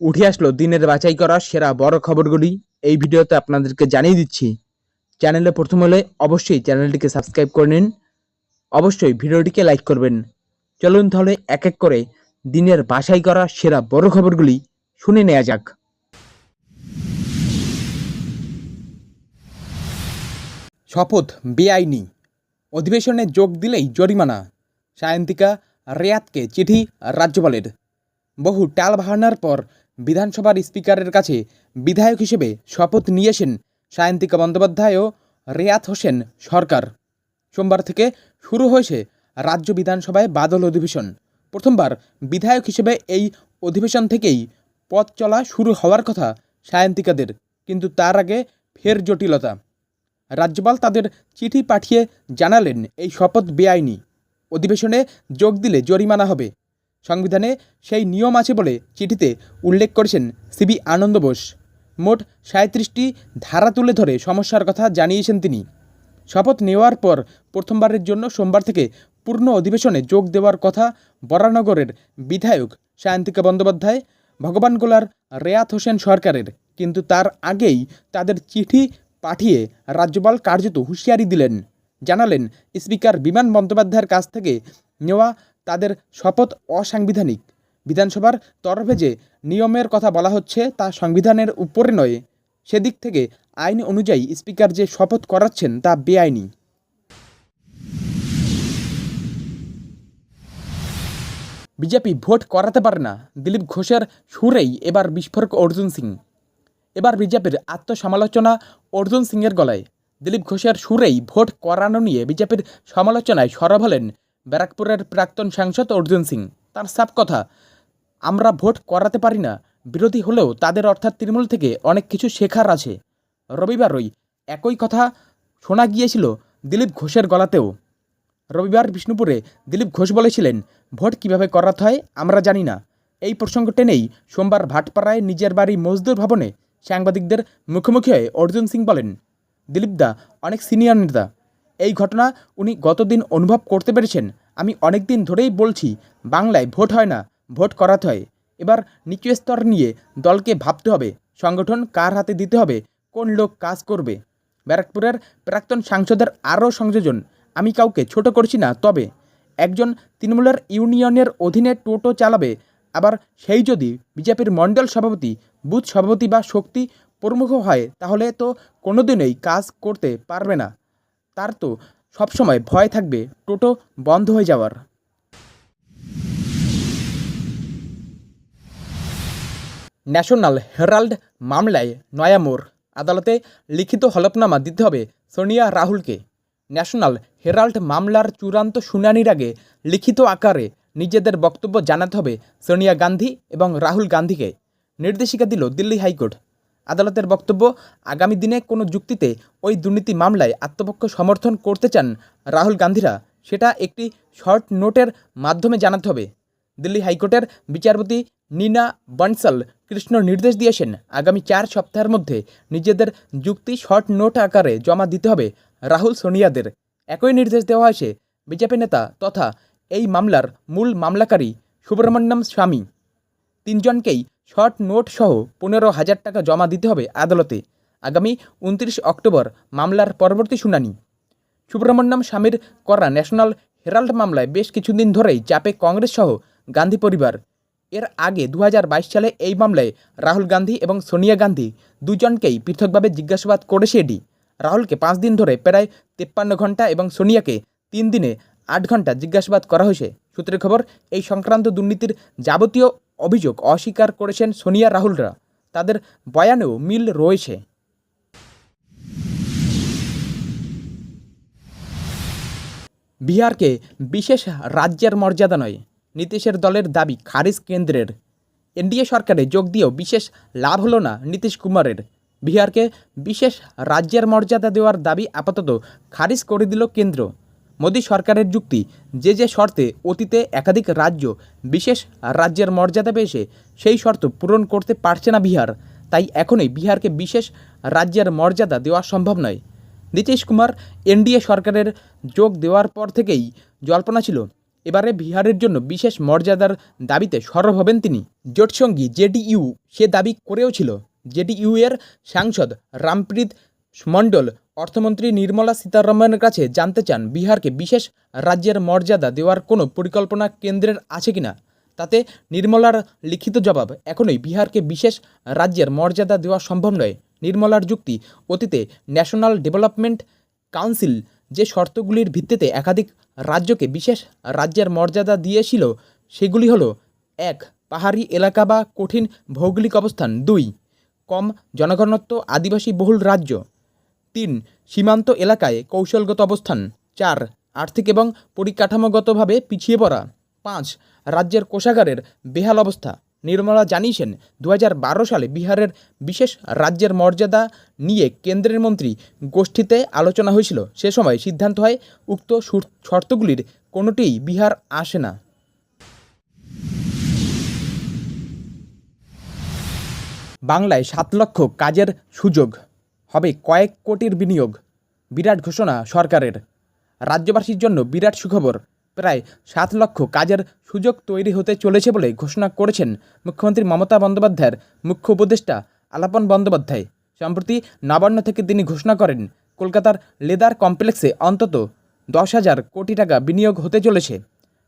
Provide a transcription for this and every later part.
উঠে আসলো দিনের বাছাই করা সেরা বড় খবরগুলি। এই ভিডিওতে আপনাদেরকে জানিয়ে দিচ্ছি। চ্যানেলে প্রথম হলে অবশ্যই চ্যানেলটিকে সাবস্ক্রাইব করে নিন, অবশ্যই ভিডিওটিকে লাইক করবেন। চলুন তাহলে এক এক করে দিনের বাছাই করা সেরা বড় খবরগুলি শুনে নেওয়া যাক। শপথ বেআইনি, অধিবেশনে যোগ দিলেই জরিমানা। সায়ন্তিকা রেয়াতকে চিঠি রাজ্যপালের। বহু টালবাহানার পর বিধানসভার স্পিকারের কাছে বিধায়ক হিসেবে শপথ নিয়েছেন সায়ন্তিকা বন্দ্যোপাধ্যায় ও রেয়াত হোসেন সরকার। সোমবার থেকে শুরু হয়েছে রাজ্য বিধানসভায় বাদল অধিবেশন। প্রথমবার বিধায়ক হিসেবে এই অধিবেশন থেকেই পথ চলা শুরু হওয়ার কথা সায়ন্তিকাদের, কিন্তু তার আগে ফের জটিলতা। রাজ্যপাল তাদের চিঠি পাঠিয়ে জানালেন এই শপথ বেআইনি, অধিবেশনে যোগ দিলে জরিমানা হবে। সংবিধানে সেই নিয়ম আছে বলে চিঠিতে উল্লেখ করেছেন সিবি আনন্দ বোস। মোট 37টি ধারা তুলে ধরে সমস্যার কথা জানিয়েছেন তিনি। শপথ নেওয়ার পর প্রথমবারের জন্য সোমবার থেকে পূর্ণ অধিবেশনে যোগ দেওয়ার কথা বরানগরের বিধায়ক সায়ন্তিকা বন্দ্যোপাধ্যায়, ভগবানগোলার রেয়াত হোসেন সরকারের, কিন্তু তার আগেই তাদের চিঠি পাঠিয়ে রাজ্যপাল কার্যত হুঁশিয়ারি দিলেন। জানালেন স্পিকার বিমান বন্দ্যোপাধ্যায়ের কাছ থেকে নেওয়া তাদের শপথ অসাংবিধানিক। বিধানসভার তরফে যে নিয়মের কথা বলা হচ্ছে তা সংবিধানের উপরে নয়, সেদিক থেকে আইন অনুযায়ী স্পিকার যে শপথ করাচ্ছেন তা বেআইনি। বিজেপি ভোট করাতে পারে না, দিলীপ ঘোষের সুরেই এবার বিস্ফোরক অর্জুন সিং। এবার বিজেপির আত্মসমালোচনা অর্জুন সিংয়ের গলায়। দিলীপ ঘোষের সুরেই ভোট করানো নিয়ে বিজেপির সমালোচনায় সরব হলেন ব্যারাকপুরের প্রাক্তন সাংসদ অর্জুন সিং। তার সাফ কথা, আমরা ভোট করাতে পারি না, বিরোধী হলেও তাদের অর্থাৎ তৃণমূল থেকে অনেক কিছু শেখার আছে। রবিবারই একই কথা শোনা গিয়েছিল দিলীপ ঘোষের গলাতেও। রবিবার বিষ্ণুপুরে দিলীপ ঘোষ বলেছিলেন, ভোট কিভাবে করাতে হয় আমরা জানি না। এই প্রসঙ্গ টেনেই সোমবার ভাটপাড়ায় নিজের বাড়ি মজদুর ভবনে সাংবাদিকদের মুখোমুখি হয়ে অর্জুন সিং বলেন, দিলীপদা অনেক সিনিয়র নেতা, এই ঘটনা উনি গতদিন অনুভব করতে পেরেছেন। আমি অনেক দিন ধরেই বলছি বাংলায় ভোট হয় না, ভোট করাতে হয়। এবার নিচু স্তর নিয়ে দলকে ভাবতে হবে, সংগঠন কার হাতে দিতে হবে, কোন লোক কাজ করবে। ব্যারাকপুরের প্রাক্তন সাংসদের আরও সংযোজন, আমি কাউকে ছোট করছি না, তবে একজন তৃণমূলের ইউনিয়নের অধীনে টোটো চালাবে, আবার সেই যদি বিজেপির মণ্ডল সভাপতি, বুথ সভাপতি বা শক্তি প্রমুখ হয় তাহলে তো কোনোদিনই কাজ করতে পারবে না। তার তো সবসময় ভয় থাকবে টোটো বন্ধ হয়ে যাওয়ার। ন্যাশনাল হেরাল্ড মামলায় নয়া মোড়, আদালতে লিখিত হলফনামা দিতে হবে সোনিয়া রাহুলকে। ন্যাশনাল হেরাল্ড মামলার চূড়ান্ত শুনানির আগে লিখিত আকারে নিজেদের বক্তব্য জানাতে হবে সোনিয়া গান্ধী এবং রাহুল গান্ধীকে, নির্দেশিকা দিল দিল্লি হাইকোর্ট। আদালতের বক্তব্য, আগামী দিনে কোনো যুক্তিতে ওই দুর্নীতি মামলায় আত্মপক্ষ সমর্থন করতে চান রাহুল গান্ধীরা, সেটা একটি শর্ট নোটের মাধ্যমে জানাতে হবে। দিল্লি হাইকোর্টের বিচারপতি নীনা বনসাল কৃষ্ণ নির্দেশ দিয়েছেন, আগামী 4 সপ্তাহের মধ্যে নিজেদের যুক্তি শর্ট নোট আকারে জমা দিতে হবে রাহুল সোনিয়াদের। একই নির্দেশ দেওয়া হয়েছে বিজেপি নেতা তথা এই মামলার মূল মামলাকারী সুব্রমণ্যম স্বামী। 3 জনকেই শর্ট নোট সহ 15,000 টাকা জমা দিতে হবে আদালতে। আগামী 29 অক্টোবর মামলার পরবর্তী শুনানি। সুব্রমণ্যম স্বামীর করা ন্যাশনাল হেরাল্ড মামলায় বেশ কিছুদিন ধরেই চাপে কংগ্রেস সহ গান্ধী পরিবার। এর আগে 2022 সালে এই মামলায় রাহুল গান্ধী এবং সোনিয়া গান্ধী দুজনকেই পৃথকভাবে জিজ্ঞাসাবাদ করেছে ইডি। রাহুলকে 5 দিন ধরে প্রায় 53 ঘন্টা এবং সোনিয়াকে 3 দিনে 8 ঘন্টা জিজ্ঞাসাবাদ করা হয়েছে। সূত্রের খবর, এই সংক্রান্ত দুর্নীতির যাবতীয় অভিযোগ অস্বীকার করেছেন সোনিয়া রাহুলরা। তাদের বয়ানেও মিল রয়েছে। বিহারকে বিশেষ রাজ্যের মর্যাদা নয়, নীতিশের দলের দাবি খারিজ কেন্দ্রের। এনডিএ সরকারে যোগ দিয়েও বিশেষ লাভ হলো না নীতিশ কুমারের। বিহারকে বিশেষ রাজ্যের মর্যাদা দেওয়ার দাবি আপাতত খারিজ করে দিল কেন্দ্র। মোদী সরকারের যুক্তি, যে শর্তে অতীতে একাধিক রাজ্য বিশেষ রাজ্যের মর্যাদা পেয়েছে সেই শর্ত পূরণ করতে পারছে না বিহার, তাই এখনই বিহারকে বিশেষ রাজ্যের মর্যাদা দেওয়া সম্ভব নয়। নীতিশ কুমার এনডিএ সরকারের যোগ দেওয়ার পর থেকেই জল্পনা ছিল এবারে বিহারের জন্য বিশেষ মর্যাদার দাবিতে সরব হবেন তিনি। জোটসঙ্গী জেডিইউ সে দাবি করেও ছিল। জেডিইউ এর সাংসদ রামপ্রীত মণ্ডল অর্থমন্ত্রী নির্মলা সীতারামনের কাছে জানতে চান বিহারকে বিশেষ রাজ্যের মর্যাদা দেওয়ার কোনো পরিকল্পনা কেন্দ্রের আছে কিনা। তাতে নির্মলার লিখিত জবাব, এখনই বিহারকে বিশেষ রাজ্যের মর্যাদা দেওয়া সম্ভব নয়। নির্মলার যুক্তি, অতীতে ন্যাশনাল ডেভেলপমেন্ট কাউন্সিল যে শর্তগুলির ভিত্তিতে একাধিক রাজ্যকে বিশেষ রাজ্যের মর্যাদা দিয়েছিল সেগুলি হলো: 1. পাহাড়ি এলাকা বা কঠিন ভৌগোলিক অবস্থান। 2. কম জনঘনত্ব আদিবাসী বহুল রাজ্য। 3. সীমান্ত এলাকায় কৌশলগত অবস্থান। 4. আর্থিক এবং পরিকাঠামোগতভাবে পিছিয়ে পড়া। 5. রাজ্যের কোষাগারের বেহাল অবস্থা। নির্মলা জানিয়েছেন 2012 সালে বিহারের বিশেষ রাজ্যের মর্যাদা নিয়ে কেন্দ্রের মন্ত্রী গোষ্ঠীতে আলোচনা হয়েছিল। সে সময় সিদ্ধান্ত হয় উক্ত শর্তগুলির কোনোটিই বিহার আসে না। বাংলায় 7 লক্ষ কাজের সুযোগ, হবে কয়েক কোটির বিনিয়োগ। বিরাট ঘোষণা সরকারের। রাজ্যবাসীর জন্য বিরাট সুখবর, প্রায় 7 লক্ষ কাজের সুযোগ তৈরি হতে চলেছে বলে ঘোষণা করেছেন মুখ্যমন্ত্রী মমতা বন্দ্যোপাধ্যায়ের মুখ্য উপদেষ্টা আলাপন বন্দ্যোপাধ্যায়। সম্প্রতি নবান্ন থেকে তিনি ঘোষণা করেন কলকাতার লেদার কমপ্লেক্সে অন্তত 10,000 কোটি টাকা বিনিয়োগ হতে চলেছে।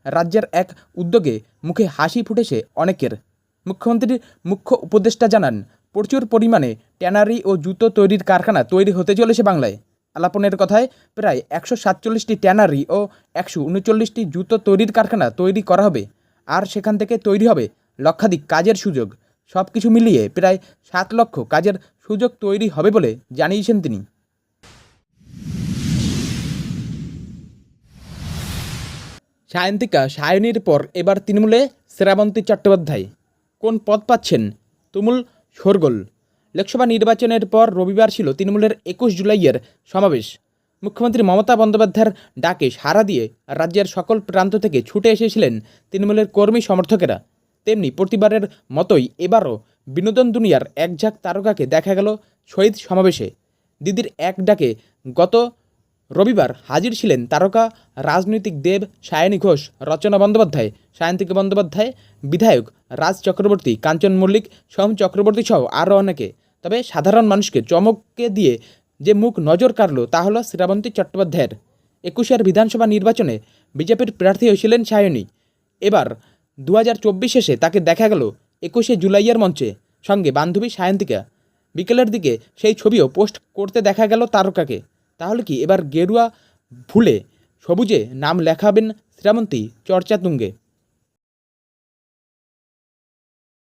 রাজ্যের এক উদ্যোগে মুখে হাসি ফুটেছে অনেকের। মুখ্যমন্ত্রীর মুখ্য উপদেষ্টা জানান, প্রচুর পরিমাণে ট্যানারি ও জুতো তৈরির কারখানা তৈরি হতে চলেছে বাংলায়। আলাপনের কথায় প্রায় 147টি ট্যানারি ও 139টি জুতো তৈরির কারখানা তৈরি করা হবে, আর সেখান থেকে তৈরি হবে লক্ষাধিক কাজের সুযোগ। সব কিছু মিলিয়ে প্রায় 7 লক্ষ কাজের সুযোগ তৈরি হবে বলে জানিয়েছেন তিনি। সায়ন্তিকা সায়নীর পর এবার তৃণমূলে শ্রাবন্তী চট্টোপাধ্যায়। কোন পদ পাচ্ছেন? তুমুল শোরগোল। লোকসভা নির্বাচনের পর রবিবার ছিল তৃণমূলের 21 জুলাইয়ের সমাবেশ। মুখ্যমন্ত্রী মমতা বন্দ্যোপাধ্যায়ের ডাকে সাড়া দিয়ে রাজ্যের সকল প্রান্ত থেকে ছুটে এসেছিলেন তৃণমূলের কর্মী সমর্থকেরা। তেমনি প্রতিবারের মতোই এবারও বিনোদন দুনিয়ার একঝাঁক তারকাকে দেখা গেল শহীদ সমাবেশে। দিদির এক ডাকে গত রবিবার হাজির ছিলেন তারকা রাজনৈতিক দেব সায়নী ঘোষ, রচনা বন্দ্যোপাধ্যায়, সায়ন্তিকা বন্দ্যোপাধ্যায়, বিধায়ক রাজ চক্রবর্তী, কাঞ্চন মল্লিক, সোম চক্রবর্তী সহ আরও অনেকে। তবে সাধারণ মানুষকে চমকে দিয়ে যে মুখ নজর কাড়ল তা হল শ্রাবন্তী চট্টোপাধ্যায়ের। 21 বিধানসভা নির্বাচনে বিজেপির প্রার্থী হয়েছিলেন সায়নী। এবার 2024 শেষে তাকে দেখা গেল 21 জুলাইয়ের মঞ্চে, সঙ্গে বান্ধবী সায়ন্তিকা। বিকেলের দিকে সেই ছবিও পোস্ট করতে দেখা গেল তারকাকে। তাহলে কি এবার গেরুয়া ভুলে সবুজে নাম লেখাবেন শ্রাবন্তী চর্চা তুঙ্গে?